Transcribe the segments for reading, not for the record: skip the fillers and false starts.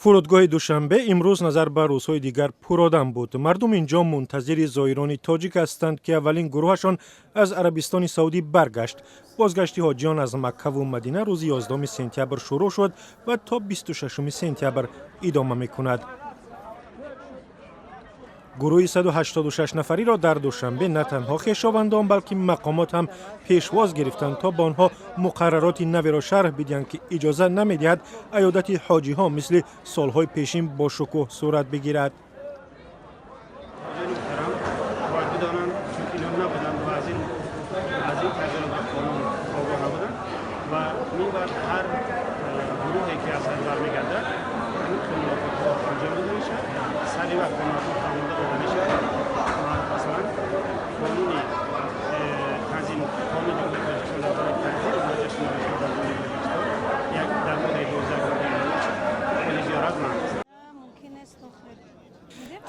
فرودگاه دوشنبه امروز نظر به روزهای دیگر پرآدم بود. مردم اینجا منتظر زایران تاجیک هستند که اولین گروهشان از عربستان سعودی برگشت. بازگشت حاجیان از مکه و مدینه روز 11 سپتامبر شروع شد و تا 26 سپتامبر ادامه می‌کند. گروه 186 نفری را در دوشنبه نه تنها خویشاوندان بلکه مقامات هم پیشواز گرفتند تا به آنها مقررات نوی را شرح بدهند که اجازه نمی‌دهد عیادت حاجی ها مثل سالهای پیشین با شکوه صورت بگیرد.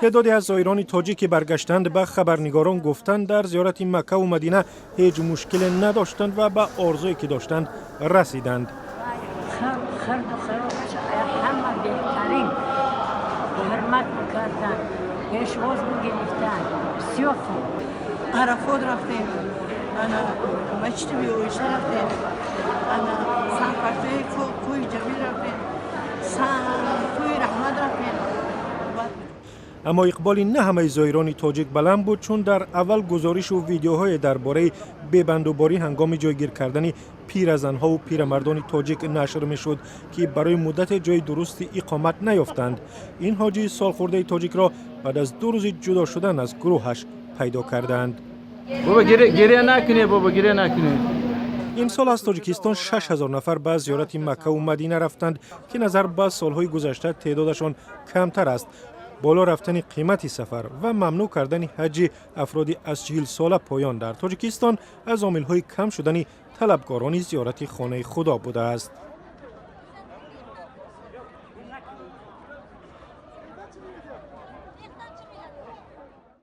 تعدادی از زایران تاجیک که برگشتند به خبرنگاران گفتند در زیارت مکه و مدینه هیچ مشکل نداشتند و به آرزویی که داشتند رسیدند. همه بهترین حرمت میکردن، پیشواز میگرفتن، بسیار خوب. عرفات رفتیم، مجد بیویشه رفتیم، سنپرتوی کوی جمیل رفتیم، کوی رحمت رفتیم. اما اقبال نه همه زایران تاجیک بلند بود، چون در اول گزارش و ویدیوهای درباره ببندوباری هنگام جایگیر کردن پیرزنها و پیرمردان تاجیک نشر میشد که برای مدت جای درست اقامت نیافتند. این حاجی سالخورده تاجیک را بعد از 2 روز جدا شدن از گروهش پیدا کردند. بابا گریه نکنه. این سال از تاجیکستان 6000 نفر به زیارت مکه و مدینه رفتند که نظر به سالهای گذشته تعدادشان کمتر است. بالا رفتن قیمت سفر و ممنوع کردن حج افرادی از 40 ساله پایان در تاجیکستان از عامل‌های کم شدن طلبکاران زیارت خانه خدا بوده است.